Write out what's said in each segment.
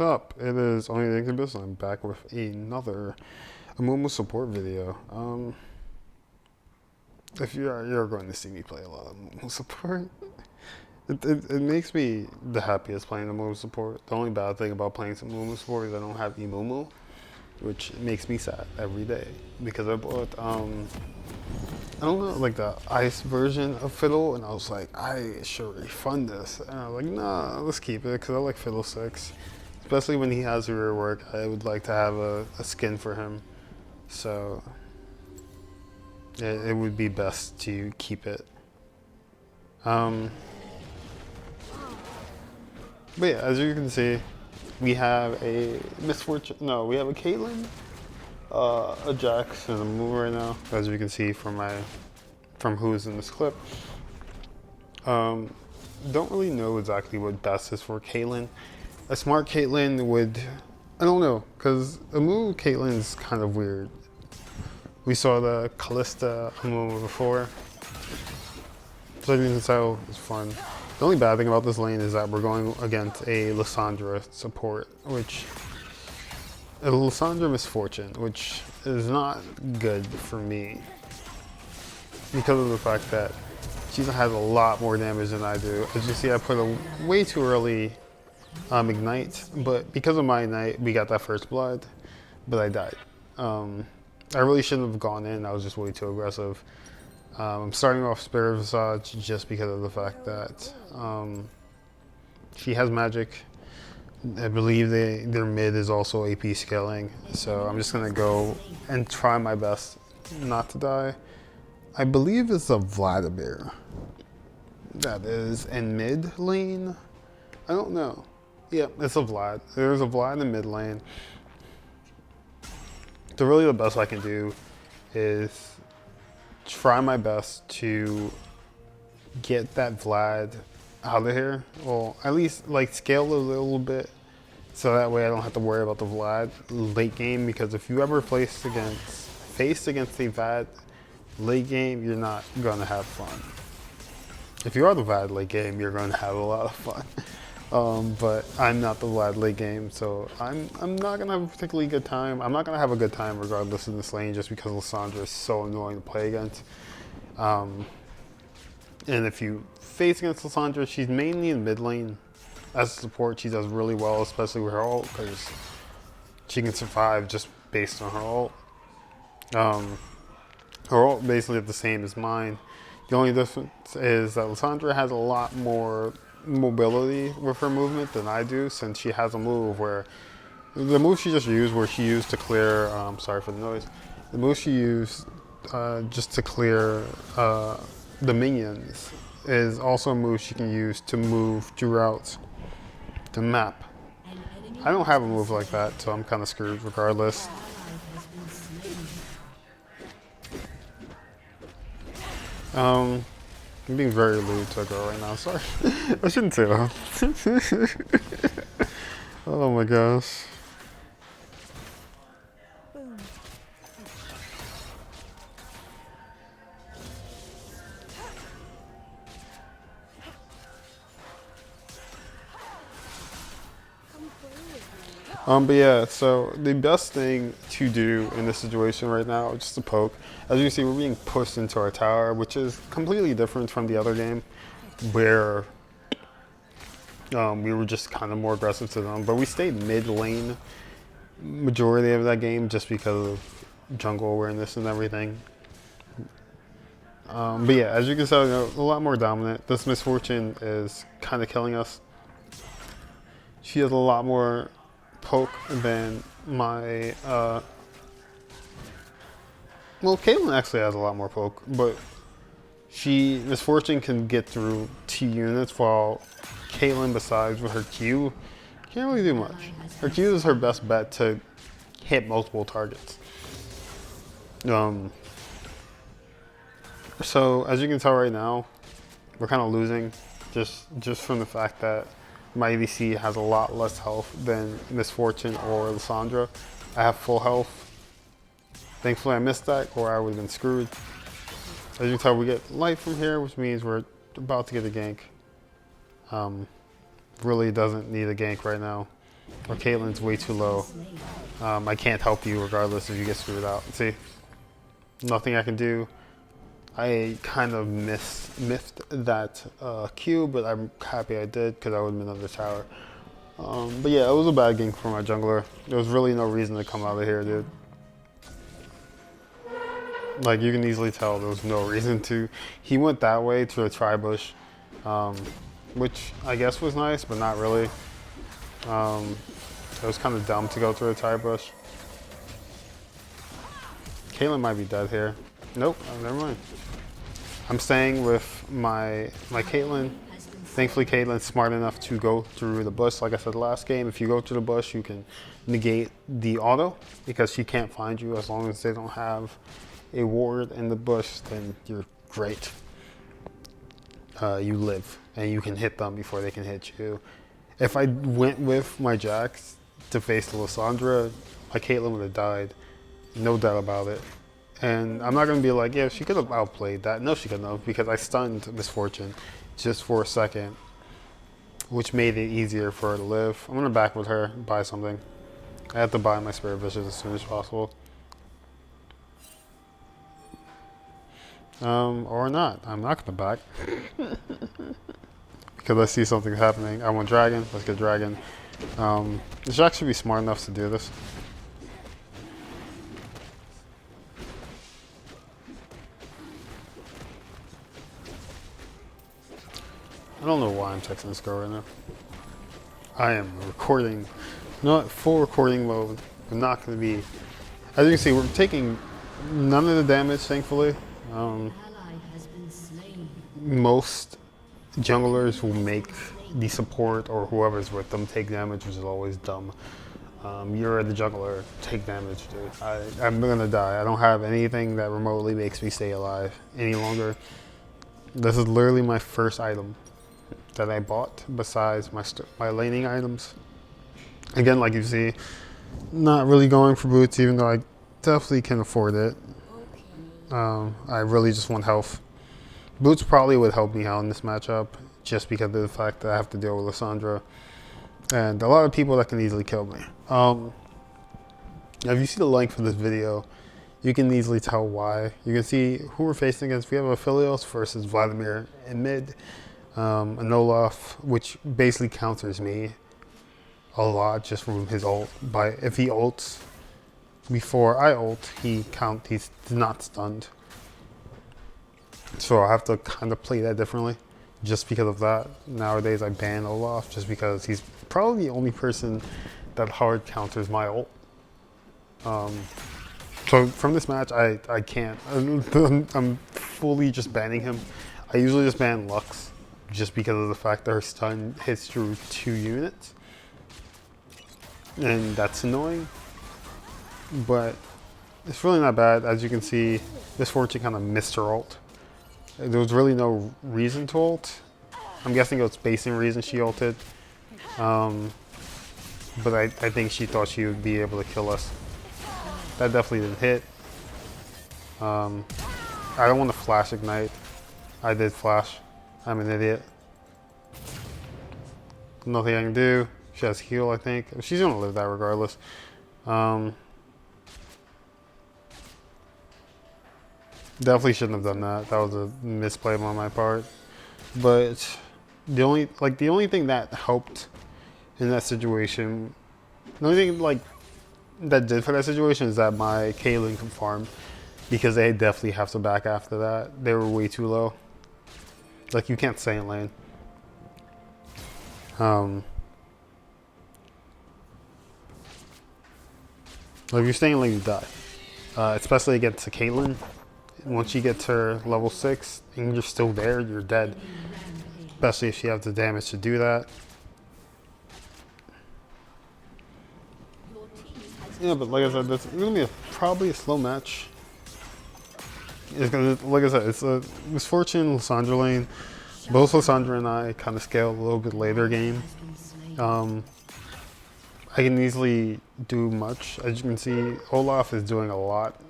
What's up? It is Only the Incubus. I'm back with another Amumu support video. If you're going to see me play a lot of Amumu support, it makes me the happiest playing Amumu support. The only bad thing about playing some Amumu support is I don't have Amumu, which makes me sad every day because I bought I don't know, like the ice version of Fiddle, and I was like, I should refund this. And I was like, nah, let's keep it because I like Fiddle 6. Especially when he has a rework, I would like to have a skin for him. So it would be best to keep it. But yeah, as you can see, we have a Misfortune. No, we have a Caitlyn, a Jax, and a Amumu right now. As you can see from who's in this clip. Don't really know exactly what best is for Caitlyn. A smart Caitlyn would, I don't know, because Amumu Caitlyn is kind of weird. We saw the Callista Amumu before, so I think that's how it's fun. The only bad thing about this lane is that we're going against a Lissandra support, which, a Lissandra Misfortune, which is not good for me because of the fact that she has a lot more damage than I do. As you see, I put a way too early Ignite, but because of my Ignite, we got that first blood, but I died. I really shouldn't have gone in, I was just way too aggressive. I'm starting off Spirit Visage just because of the fact that she has magic. I believe their mid is also AP scaling, so I'm just gonna go and try my best not to die. I believe it's a Vladimir that is in mid lane. I don't know. Yeah, it's a Vlad. There's a Vlad in the mid lane. So really the best I can do is try my best to get that Vlad out of here. Well, at least like scale it a little bit so that way I don't have to worry about the Vlad late game, because if you ever face against a Vlad late game, you're not gonna have fun. If you are the Vlad late game, you're gonna have a lot of fun. But I'm not the Vlad late game, so I'm not gonna have a particularly good time. I'm not gonna have a good time regardless in this lane just because Lissandra is so annoying to play against. And if you face against Lissandra, she's mainly in mid lane. As a support, she does really well, especially with her ult, because she can survive just based on her ult. Her ult basically the same as mine. The only difference is that Lissandra has a lot more mobility with her movement than I do, since she has a move where the move she just used, where she used to clear, sorry for the noise, the move she used just to clear the minions is also a move she can use to move throughout the map. I don't have a move like that, so I'm kind of screwed regardless. I'm being very lewd to a girl right now, sorry. I shouldn't say that. Oh my gosh. But yeah, so the best thing to do in this situation right now is just to poke. As you can see, we're being pushed into our tower, which is completely different from the other game, where we were just kind of more aggressive to them. But we stayed mid lane majority of that game just because of jungle awareness and everything. But yeah, as you can tell, a lot more dominant. This Misfortune is kind of killing us. She has a lot more poke than my well, Caitlyn actually has a lot more poke, but Misfortune can get through 2 units, while Caitlyn, besides with her Q, can't really do much. Her Q is her best bet to hit multiple targets. So as you can tell right now, we're kind of losing just from the fact that my ADC has a lot less health than Misfortune or Lissandra. I have full health. Thankfully I missed that, or I would have been screwed. As you can tell, we get light from here, which means we're about to get a gank. Really doesn't need a gank right now. or Caitlyn's way too low. I can't help you regardless if you get screwed out. See, nothing I can do. I kind of missed that Q, but I'm happy I did because I would have been under the tower. But yeah, it was a bad game for my jungler. There was really no reason to come out of here, dude. Like, you can easily tell there was no reason to. He went that way to a tri-bush, which I guess was nice, but not really. It was kind of dumb to go through a tri-bush. Caitlyn might be dead here. Nope, never mind. I'm staying with my Caitlyn. Thankfully, Caitlyn's smart enough to go through the bush. Like I said last game, if you go through the bush, you can negate the auto because she can't find you as long as they don't have a ward in the bush. Then you're great. You live and you can hit them before they can hit you. If I went with my Jax to face the Lissandra, my Caitlyn would have died. No doubt about it. And I'm not going to be like, yeah, she could have outplayed that. No, she couldn't have, because I stunned Misfortune just for a second, which made it easier for her to live. I'm going to back with her, buy something. I have to buy my Spirit Vicious as soon as possible. Or not. I'm not going to back. Because I see something happening. I want Dragon. Let's get Dragon. Jack should be smart enough to do this. I don't know why I'm texting this girl right now. I am recording, not full recording mode. I'm not going to be, as you can see, we're taking none of the damage, thankfully. Most junglers will make the support or whoever's with them take damage, which is always dumb. You're the jungler, take damage, dude. I'm going to die. I don't have anything that remotely makes me stay alive any longer. This is literally my first item that I bought besides my laning items. Again, like you see, not really going for boots, even though I definitely can afford it. I really just want health. Boots probably would help me out in this matchup just because of the fact that I have to deal with Lissandra and a lot of people that can easily kill me. If you see the length of this video, you can easily tell why. You can see who we're facing against. We have Aphelios versus Vladimir in mid. An Olaf, which basically counters me a lot just from his ult. If he ults before I ult, he's not stunned. So I have to kind of play that differently just because of that. Nowadays I ban Olaf just because he's probably the only person that hard counters my ult. So from this match, I can't. I'm fully just banning him. I usually just ban Lux, just because of the fact that her stun hits through 2 units. And that's annoying. But it's really not bad. As you can see, Misfortune kind of missed her ult. There was really no reason to ult. I'm guessing it was spacing reason she ulted. But I think she thought she would be able to kill us. That definitely didn't hit. I don't want to flash ignite. I did flash. I'm an idiot. Nothing I can do. She has heal, I think. She's gonna live that regardless. Definitely shouldn't have done that. That was a misplay on my part. But the only thing that helped in that situation, the only thing that did for that situation is that my Caitlyn can farm, because they definitely have to back after that. They were way too low. Like, you can't stay in lane. If you're staying in lane, you die. Especially against a Caitlyn. Once you get to her level 6 and you're still there, you're dead. Especially if she has the damage to do that. Yeah, but like I said, it's going to be probably a slow match. It's gonna, like I said, it's a Misfortune, Lissandra lane. Both Lissandra and I kind of scale a little bit later game. I can easily do much. As you can see, Olaf is doing a lot.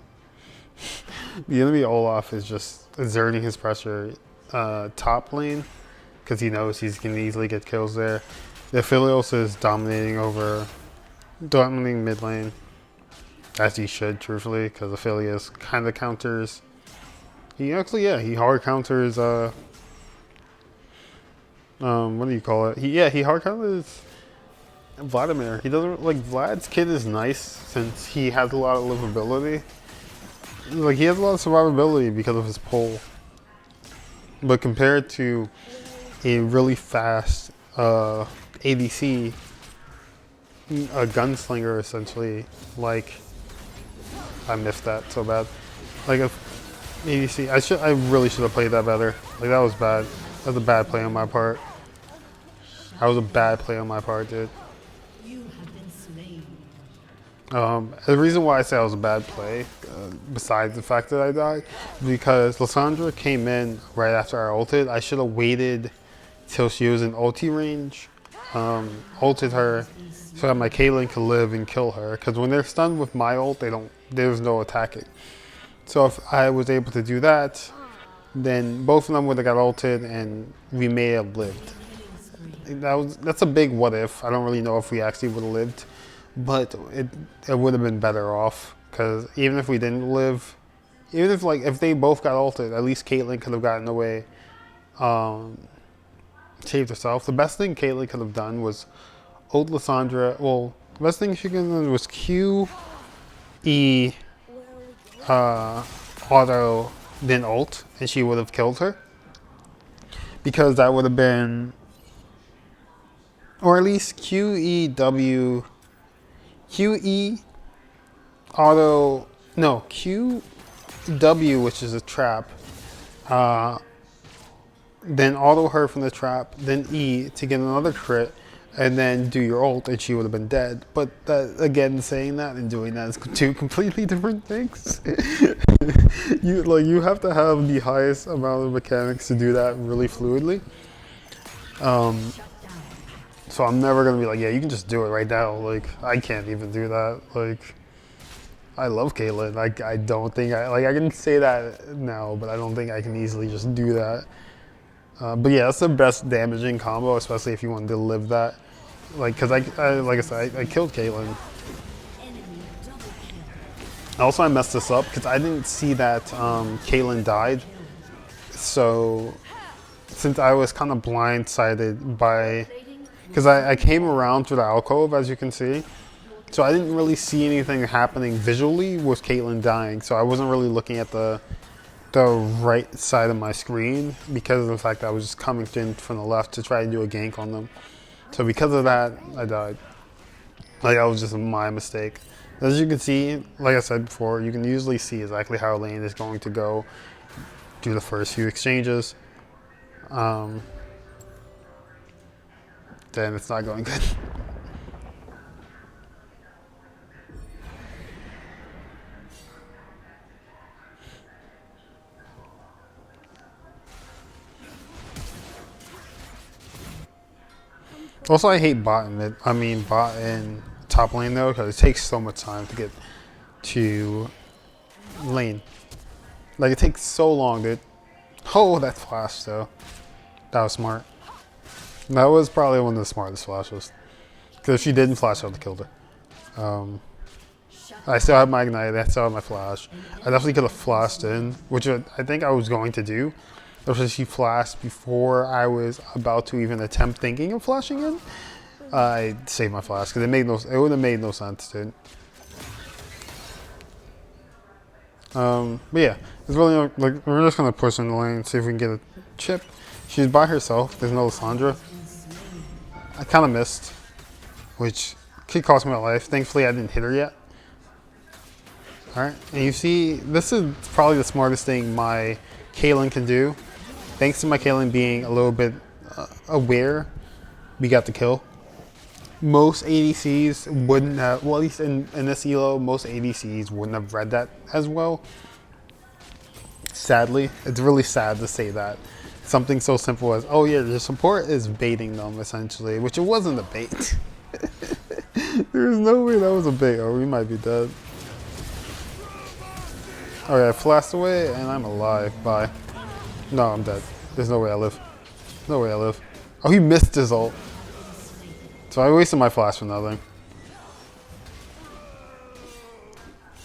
The enemy Olaf is just exerting his pressure top lane because he knows he can easily get kills there. The Aphelios is dominating over dominating mid lane, as he should, truthfully, because Aphelios kind of counters. He actually, yeah, he hard counters, what do you call it? He hard counters Vladimir. He doesn't, like, Vlad's kit is nice since he has a lot of livability. Like, he has a lot of survivability because of his pull. But compared to a really fast ADC, a gunslinger essentially, like, I missed that so bad. Like, a ADC, I really should have played that better. Like, that was bad. That was a bad play on my part. That was a bad play on my part, dude. The reason why I say it was a bad play, besides the fact that I died, because Lissandra came in right after I ulted. I should have waited till she was in ulti range, ulted her, so that my Caitlyn could live and kill her. Because when they're stunned with my ult, there's no attacking. So if I was able to do that, then both of them would have got ulted and we may have lived. That's a big what if. I don't really know if we actually would have lived. But it would have been better off, because even if we didn't live, even if they both got ulted, at least Caitlyn could have gotten away, saved herself. The best thing Caitlyn could have done was ult Lissandra. Well, the best thing she could have done was Q, E, auto, then ult, and she would have killed her. Because that would have been, or at least Q, E, W. QE, auto, no, QW, which is a trap, then auto her from the trap, then E to get another crit, and then do your ult, and she would have been dead. But that, again, saying that and doing that is two completely different things. You have to have the highest amount of mechanics to do that really fluidly. So I'm never going to be like, yeah, you can just do it right now. Like, I can't even do that. Like, I love Caitlyn. I don't think I can say that now, but I don't think I can easily just do that. But yeah, that's the best damaging combo, especially if you wanted to live that. Like, because like I said, I killed Caitlyn. Also, I messed this up because I didn't see that Caitlyn died. So, since I was kind of blindsided by... Because I came around through the alcove, as you can see. So I didn't really see anything happening visually with Caitlyn dying. So I wasn't really looking at the right side of my screen because of the fact that I was just coming in from the left to try to do a gank on them. So because of that, I died. Like, that was just my mistake. As you can see, like I said before, you can usually see exactly how a lane is going to go through the first few exchanges. Then it's not going good. Also, I hate bot in top lane though, because it takes so much time to get to lane. Like, it takes so long, dude. Oh, that flash though. That was smart. That was probably one of the smartest flashes. Because if she didn't flash, I would have killed her. I still have my ignite, I still have my flash. I definitely could have flashed in, which I think I was going to do. Especially she flashed before I was about to even attempt thinking of flashing in. I saved my flash because it would have made no sense, dude. But yeah, it's really like we're just gonna push in the lane, see if we can get a chip. She's by herself. There's no Lissandra. I kind of missed, which could cost me my life. Thankfully, I didn't hit her yet. All right, and you see, this is probably the smartest thing my Caitlyn can do. Thanks to my Caitlyn being a little bit aware, we got the kill. Most ADCs wouldn't have, well, at least in this elo, most ADCs wouldn't have read that as well. Sadly, it's really sad to say that. Something so simple as, oh yeah, your support is baiting them, essentially, which it wasn't a bait. There's no way that was a bait, or we might be dead. Okay, I flashed away, and I'm alive. Bye. No, I'm dead. There's no way I live. No way I live. Oh, he missed his ult. So I wasted my flash for nothing.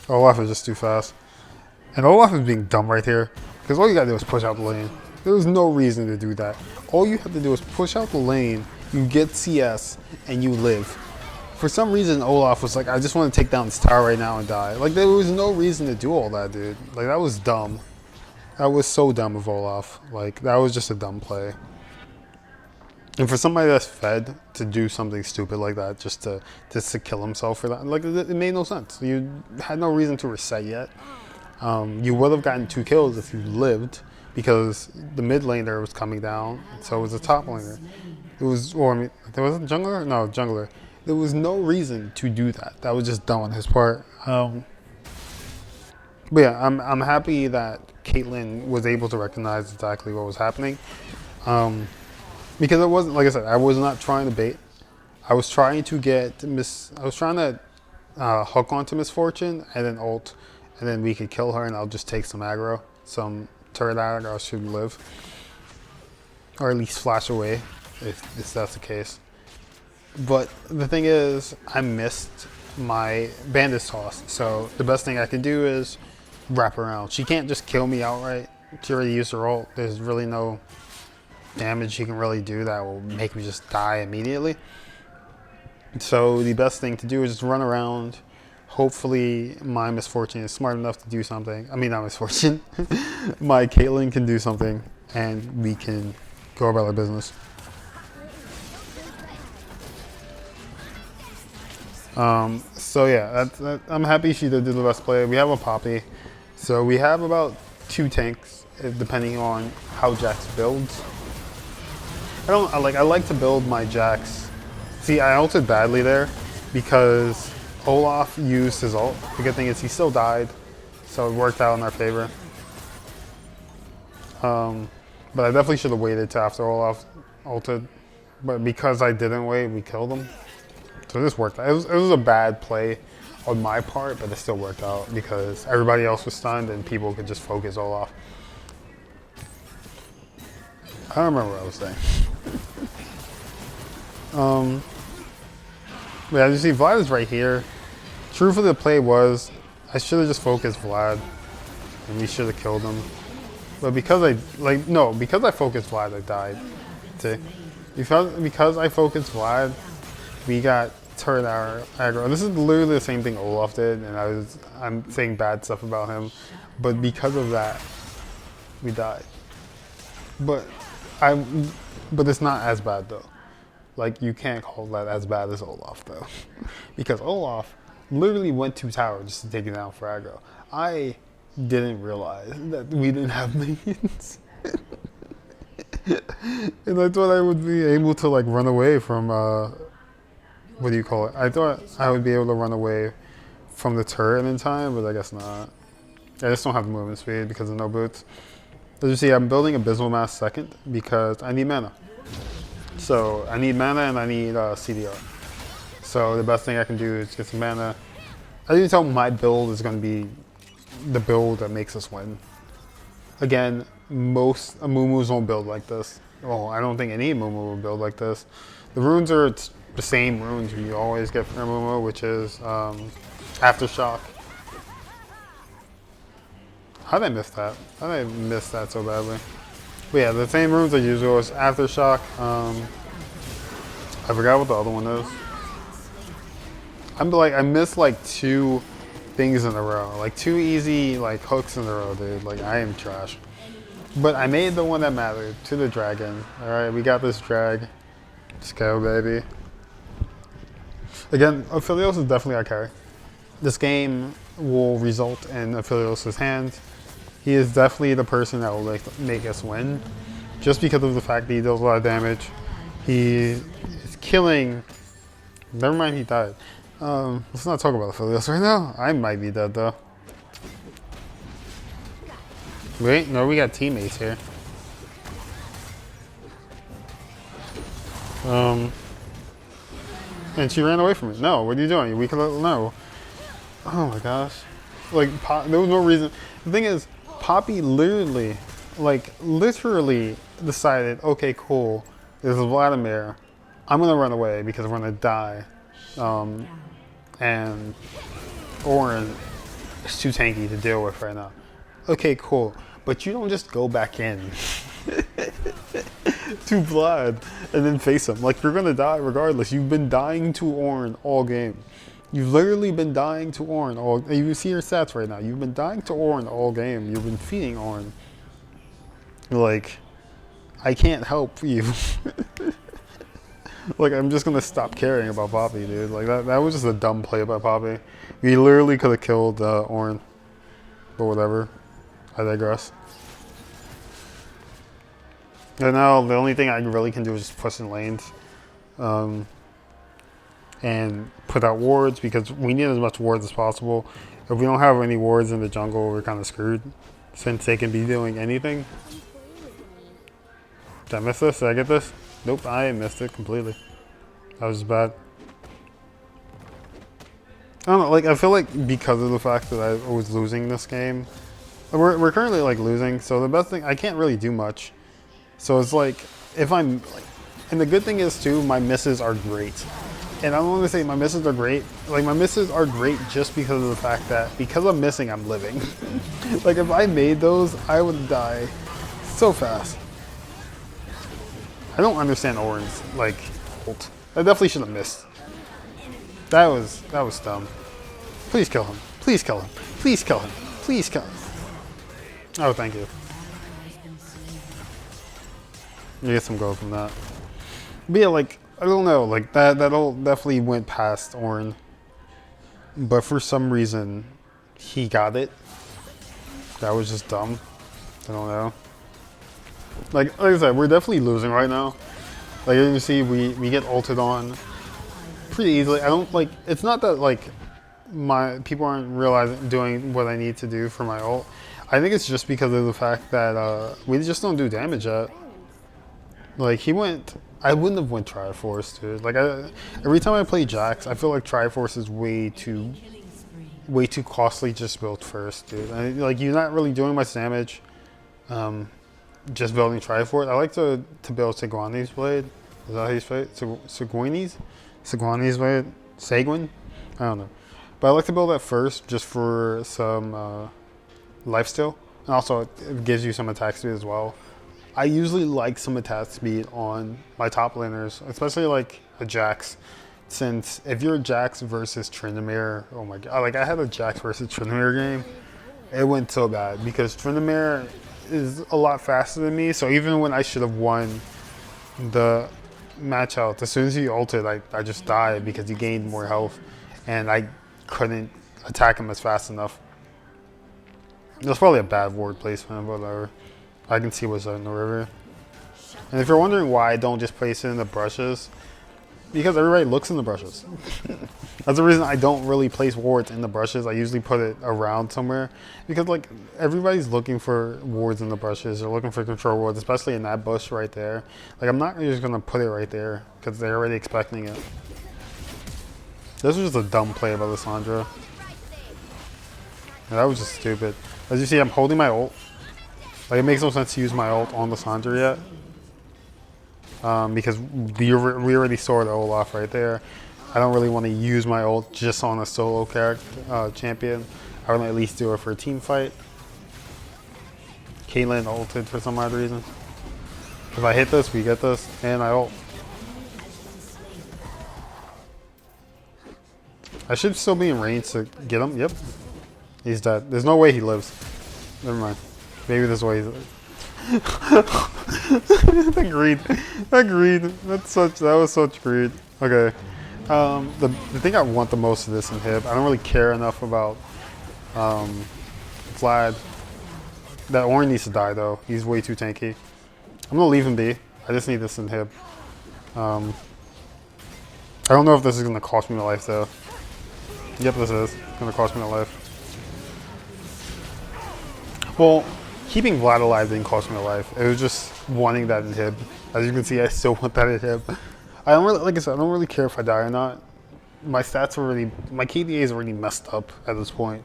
Olaf is just too fast. And Olaf is being dumb right here. Because all you gotta do is push out the lane. There was no reason to do that. All you have to do is push out the lane, you get CS, and you live. For some reason, Olaf was like, I just want to take down this tower right now and die. Like, there was no reason to do all that, dude. Like, that was dumb. That was so dumb of Olaf. Like, that was just a dumb play. And for somebody that's fed to do something stupid like that, just to kill himself for that, like, it made no sense. You had no reason to reset yet. You would have gotten 2 kills if you lived, because the mid laner was coming down, so was the top laner. It was, or I mean, there was a jungler? No, jungler. There was no reason to do that. That was just dumb on his part. But yeah, I'm happy that Caitlyn was able to recognize exactly what was happening. Because it wasn't, like I said, I was not trying to bait. I was trying to hook onto Misfortune and then ult, and then we could kill her and I'll just take some aggro. Some turret aggro should live. Or at least flash away, if that's the case. But the thing is, I missed my bandage toss. So the best thing I can do is wrap around. She can't just kill me outright. She already used her ult. There's really no damage she can really do that will make me just die immediately. So the best thing to do is just run around. Hopefully my Misfortune is smart enough to do something. I mean, not Misfortune. My Caitlyn can do something and we can go about our business. So yeah, I'm happy she did the best play. We have a Poppy. So we have about 2 tanks, depending on how Jax builds. I like to build my Jax. See, I ulted badly there because Olaf used his ult. The good thing is he still died, so it worked out in our favor. But I definitely should have waited till after Olaf ulted. But because I didn't wait, we killed him. So this worked out. It was a bad play on my part, but it still worked out because everybody else was stunned and people could just focus Olaf. I don't remember what I was saying. But as you see, Vlad is right here. Truth of the play was, I should have just focused Vlad, and we should have killed him. But because I focused Vlad, I died. See, because I focused Vlad, we got turret aggro. This is literally the same thing Olaf did, and I'm saying bad stuff about him, but because of that, we died. But it's not as bad though. Like, you can't call that as bad as Olaf though, because Olaf literally went to tower just to take it down for aggro. I didn't realize that we didn't have minions. And I thought I would be able to like run away from what do you call it? I thought I would be able to run away from the turret in time, but I guess not. I just don't have the movement speed because of no boots. As you see, I'm building Abysmal Mass second because I need mana. So I need mana and I need CDR. So the best thing I can do is get some mana. As you can tell, my build is going to be the build that makes us win. Again, most Amumus won't build like this. Well, I don't think any Amumu will build like this. The runes are the same runes you always get from Amumu, which is Aftershock. How did I miss that? How did I miss that so badly? But yeah, the same runes I use was Aftershock. I forgot what the other one is. I missed like 2 things in a row. Like 2 easy like hooks in a row, dude. Like, I am trash. But I made the one that mattered, to the dragon. Alright, we got this drag. Let's go, baby. Again, Aphelios is definitely our carry. This game will result in Aphelios' hand. He is definitely the person that will make us win. Just because of the fact that he does a lot of damage. He is killing... Never mind, he died. Let's not talk about Aphelios right now. I might be dead though. Wait, no, we got teammates here. And she ran away from it. No, what are you doing? We could no. Oh my gosh. Like, there was no reason. The thing is, Poppy literally decided, okay, cool, this is Vladimir. I'm gonna run away because we're gonna die. And Orin It's too tanky to deal with right now. Okay, cool. But you don't just go back in to Vlad and then face him. Like, you're gonna die regardless. You've been dying to Ornn all game. You've literally been dying to Ornn all. You see your stats right now. You've been dying to Ornn all game. You've been feeding Ornn. Like, I can't help you. Like, I'm just gonna stop caring about Poppy, dude. Like, that was just a dumb play by Poppy. We literally could have killed Ornn. But whatever. I digress. And now the only thing I really can do is just push in lanes. And put out wards, because we need as much wards as possible. If we don't have any wards in the jungle, we're kind of screwed, since they can be doing anything. Did I miss this? Did I get this? Nope, I missed it completely. That was bad. I don't know, like, I feel like because of the fact that I was losing this game, we're currently like losing, so the best thing, I can't really do much. So it's like, if I'm like, and the good thing is too, my misses are great. And I don't want to say my misses are great. Like, my misses are great just because of the fact that because I'm missing, I'm living. Like, if I made those, I would die so fast. I don't understand Ornn's like ult. I definitely should have missed. That was dumb. Please kill him. Please kill him. Please kill him. Please kill him. Oh, thank you. You get some gold from that. But yeah, like, I don't know, like, that all definitely went past Ornn. But for some reason, he got it. That was just dumb. I don't know. Like I said, we're definitely losing right now. Like, as you see, we get ulted on pretty easily. I don't, like, it's not that, like, my people aren't realizing doing what I need to do for my ult. I think it's just because of the fact that we just don't do damage yet. Like, I wouldn't have went Triforce, dude. Like, every time I play Jax, I feel like Triforce is way too costly just built first, dude. Like, you're not really doing much damage just building Triforce. I like to build Seguini's Blade. Is that how you say it? Seguini's Blade? Seguin? I don't know. But I like to build that first just for some lifesteal. And also, it gives you some attack speed as well. I usually like some attack speed on my top laners, especially like a Jax. Since if you're a Jax versus Tryndamere, oh my god, like, I had a Jax versus Tryndamere game. It went so bad because Tryndamere is a lot faster than me. So even when I should have won the match out, as soon as he ulted, I just died because he gained more health. And I couldn't attack him as fast enough. It was probably a bad ward placement, but whatever. I can see what's in the river. And if you're wondering why I don't just place it in the brushes, because everybody looks in the brushes. That's the reason I don't really place wards in the brushes. I usually put it around somewhere. Because, like, everybody's looking for wards in the brushes. They're looking for control wards, especially in that bush right there. Like, I'm not just going to put it right there because they're already expecting it. This was just a dumb play by Lissandra. Yeah, that was just stupid. As you see, I'm holding my ult. Like, it makes no sense to use my ult on Lissandra yet. Because we already saw the Olaf right there. I don't really want to use my ult just on a solo character, champion. I would at least do it for a team fight. Caitlyn ulted for some odd reason. If I hit this, we get this, and I ult. I should still be in range to get him. Yep. He's dead. There's no way he lives. Never mind. Maybe this way. Agreed. Agreed. That was such greed. Okay. The thing I want the most of this inhib, I don't really care enough about Vlad. That Ornn needs to die though. He's way too tanky. I'm gonna leave him be. I just need this inhib. I don't know if this is gonna cost me my life though. Yep, this is gonna cost me my life. Well, keeping Vlad alive didn't cost me a life. It was just wanting that inhib. As you can see, I still want that inhib. I don't really, like I said, I don't really care if I die or not. My stats are already, my KDA is already messed up at this point.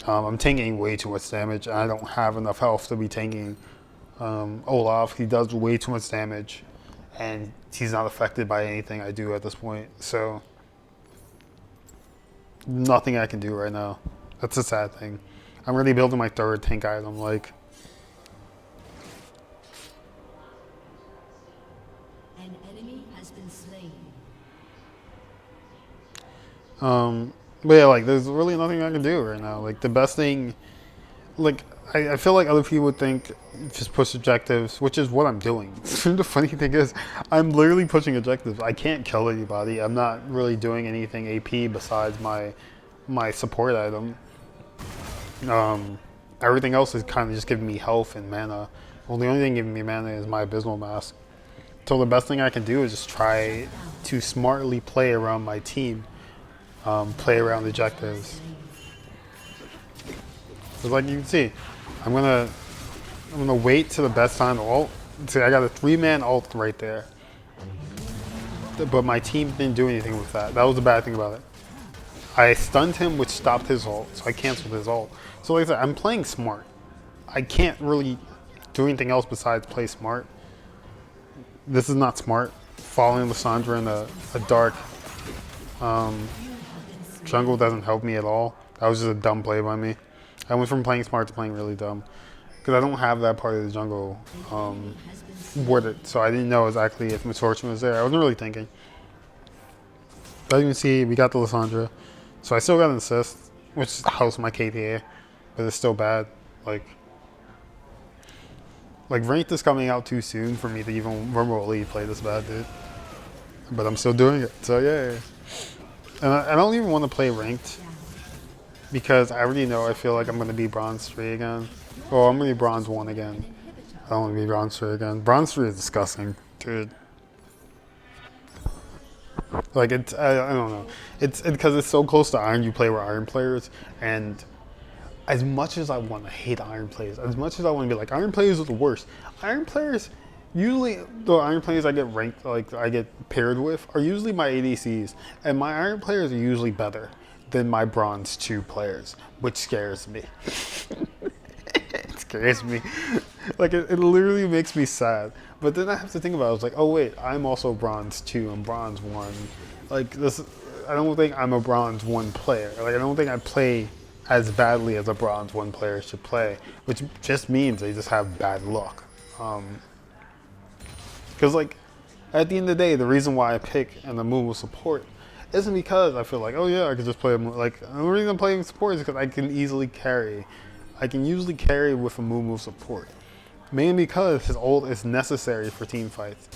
I'm taking way too much damage, and I don't have enough health to be tanking Olaf. He does way too much damage, and he's not affected by anything I do at this point. So, nothing I can do right now. That's a sad thing. I'm already building my third tank item. Like, An enemy has been slain. but yeah, like, there's really nothing I can do right now. Like, the best thing, like, I feel like other people would think just push objectives, which is what I'm doing. The funny thing is, I'm literally pushing objectives. I can't kill anybody. I'm not really doing anything AP besides my support item. Everything else is kind of just giving me health and mana. Well, the only thing giving me mana is my Abysmal Mask. So the best thing I can do is just try to smartly play around my team, play around objectives. So like you can see, I'm gonna wait to the best time to ult. See, I got a 3-man ult right there, but my team didn't do anything with that. That was the bad thing about it. I stunned him, which stopped his ult, so I canceled his ult. So like I said, I'm playing smart. I can't really do anything else besides play smart. This is not smart. Following Lissandra in a dark jungle doesn't help me at all. That was just a dumb play by me. I went from playing smart to playing really dumb. Because I don't have that part of the jungle worded, so I didn't know exactly if Misfortune was there. I wasn't really thinking. But as you can see, we got the Lissandra. So I still got an assist, which helps my KPA, but it's still bad. Like ranked is coming out too soon for me to even remotely play this bad, dude. But I'm still doing it, so yeah. And I don't even want to play ranked because I already know I feel like I'm going to be bronze 3 again. Oh, I'm going to be bronze 1 again. I don't want to be bronze 3 again. Bronze 3 is disgusting, dude. Like, I don't know. It's because it's so close to Iron, you play with Iron players, and as much as I want to hate Iron players, as much as I want to be like, Iron players are the worst. Iron players, usually, the Iron players I get ranked, like, I get paired with, are usually my ADCs, and my Iron players are usually better than my Bronze 2 players, which scares me. It scares me. Like, it literally makes me sad. But then I have to think about it. I was like, oh wait, I'm also Bronze 2 and Bronze 1. Like, this, I don't think I'm a Bronze 1 player. Like, I don't think I play as badly as a Bronze 1 player should play, which just means they just have bad luck. Because, like, at the end of the day, the reason why I pick an Amumu support isn't because I feel like, oh yeah, I could just play Amumu. Like, the reason I'm playing support is because I can easily carry. I can usually carry with Amumu support. Mainly because his ult is necessary for team fights.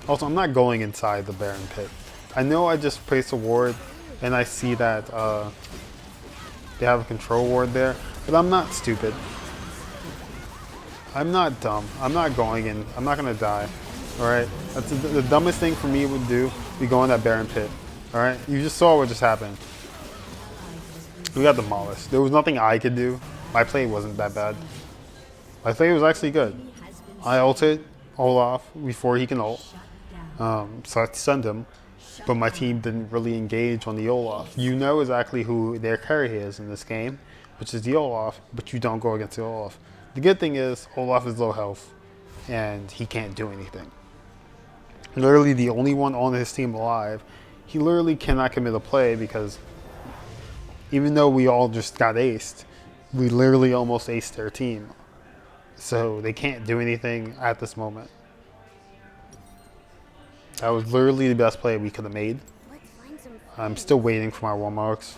Also, I'm not going inside the Baron pit. I know I just placed a ward, and I see that they have a control ward there, but I'm not stupid. I'm not dumb. I'm not going in. I'm not going to die. Alright? That's the dumbest thing for me would do, be going that Baron pit. Alright? You just saw what just happened. We got demolished. There was nothing I could do. My play wasn't that bad. My play was actually good. I ulted Olaf before he can ult. So I stunned him. But my team didn't really engage on the Olaf. You know exactly who their carry is in this game, which is the Olaf, but you don't go against the Olaf. The good thing is, Olaf is low health, and he can't do anything. Literally the only one on his team alive, he literally cannot commit a play because even though we all just got aced, we literally almost aced their team. So they can't do anything at this moment. That was literally the best play we could have made. I'm still waiting for my 1 marks.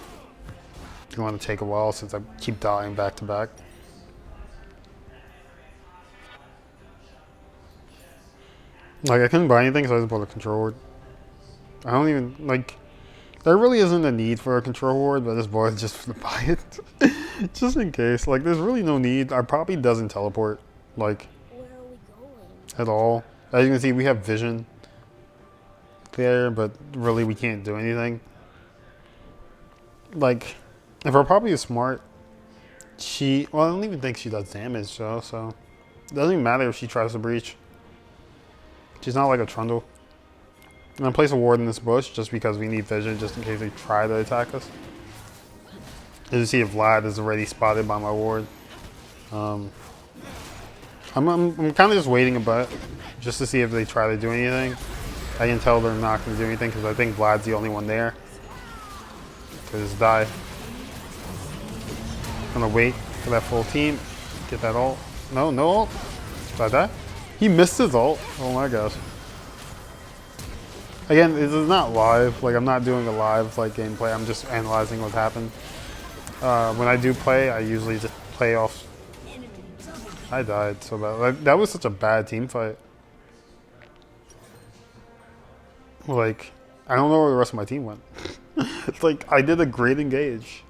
It's going to take a while since I keep dying back to back. Like, I couldn't buy anything because I just bought a control ward. I don't even, like, there really isn't a need for a control ward, but I just bought it just to buy it. Just in case. Like, there's really no need. I probably doesn't teleport, like, at all. As you can see, we have vision there, but really we can't do anything. Like, if our Poppy is smart, well, I don't even think she does damage, though, so it doesn't even matter if she tries to breach. She's not like a Trundle. I'm gonna place a ward in this bush just because we need vision, just in case they try to attack us. As you see, if Vlad is already spotted by my ward. I'm kind of just waiting a bit, just to see if they try to do anything. I can tell they're not going to do anything because I think Vlad's the only one there. Because die. I'm gonna wait for that full team. Get that ult. No, no ult. Did I die? He missed his ult. Oh my gosh. Again, this is not live. Like, I'm not doing a live like gameplay. I'm just analyzing what happened. When I do play, I usually just play off. I died so bad. Like, that was such a bad team fight. Like, I don't know where the rest of my team went. It's like I did a great engage,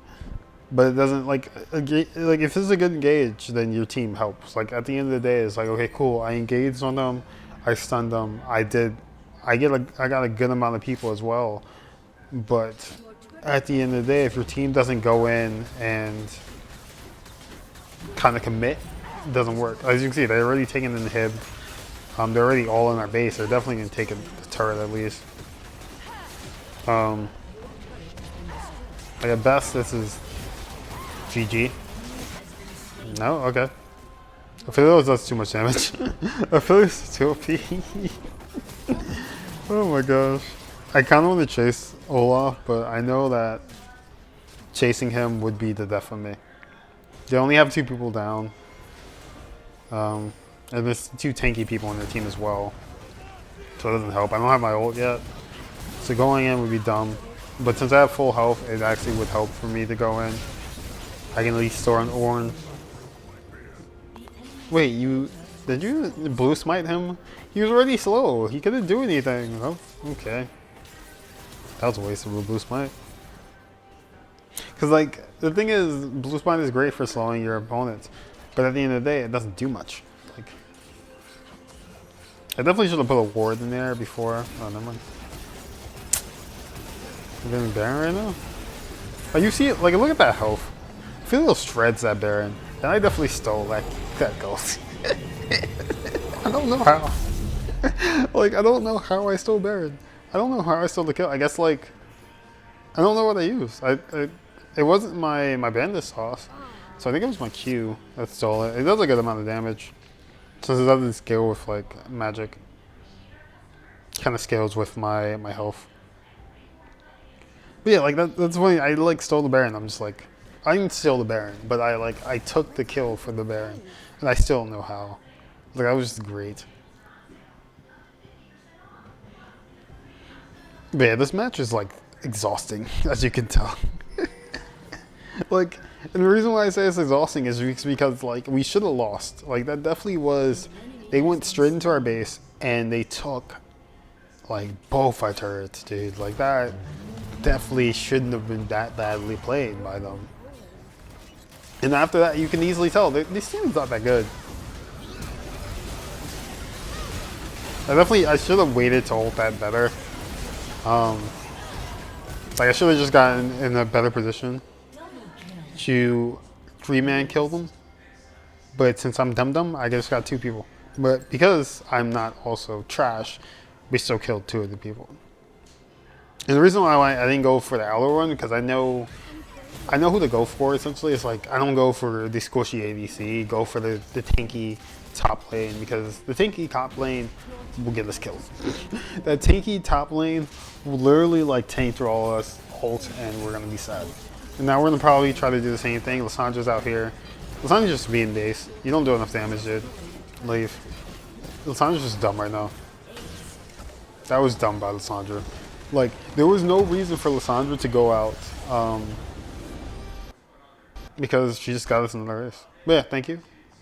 but it doesn't like if this is a good engage, then your team helps. Like at the end of the day, it's like okay, cool. I engaged on them, I stunned them. I got a good amount of people as well. But at the end of the day, if your team doesn't go in and kind of commit, it doesn't work. As you can see, they're already taking an inhib. They're already all in our base. They're definitely gonna take a turret at least. Like at best, this is GG. No, okay. I feel like that's too much damage. I feel like it's too OP. Oh my gosh. I kind of want to chase Olaf, but I know that chasing him would be the death of me. They only have 2 people down. And there's 2 tanky people on their team as well. So it doesn't help. I don't have my ult yet. So going in would be dumb. But since I have full health, it actually would help for me to go in. I can at least store an Ornn. Wait, did you blue smite him? He was already slow. He couldn't do anything. Oh, okay. That was a waste of a blue smite. Because like, the thing is, blue smite is great for slowing your opponents. But at the end of the day, it doesn't do much. Like, I definitely should have put a ward in there before. Oh, never mind. I'm getting Baron right now? Oh, you see it? Like, look at that health. I feel like shreds that Baron. And I definitely stole that gold. I don't know how. Like, I don't know how I stole Baron. I don't know how I stole the kill. I guess, like, I don't know what I used. It wasn't my bandit sauce. So I think it was my Q that stole it. It does a good amount of damage. Since it doesn't scale with, like, magic. Kind of scales with my health. But yeah, like that's funny. I like stole the Baron. I'm just like, I didn't steal the Baron, but I took the kill for the Baron, and I still don't know how. Like that was just great. But yeah, this match is like exhausting, as you can tell. Like, and the reason why I say it's exhausting is because like we should have lost. Like that definitely was. They went straight into our base and they took like both our turrets, dude. Like that. Definitely shouldn't have been that badly played by them. And after that, you can easily tell this team's not that good. I should have waited to ult that better. Like I should have just gotten in a better position to 3-man kill them. But since I'm dum-dum, I just got 2 people. But because I'm not also trash, we still killed 2 of the people. And the reason why I didn't go for the Aloe one, because I know who to go for, essentially. It's like, I don't go for the squishy ADC, go for the tanky top lane, because the tanky top lane will get us killed. That tanky top lane will literally like tank through all of us, ult, and we're going to be sad. And now we're going to probably try to do the same thing. Lissandra's out here. Lissandra's just being base. You don't do enough damage, dude. Leave. Lissandra's just dumb right now. That was dumb by Lissandra. Like, there was no reason for Lissandra to go out because she just got us in the race. But yeah, thank you.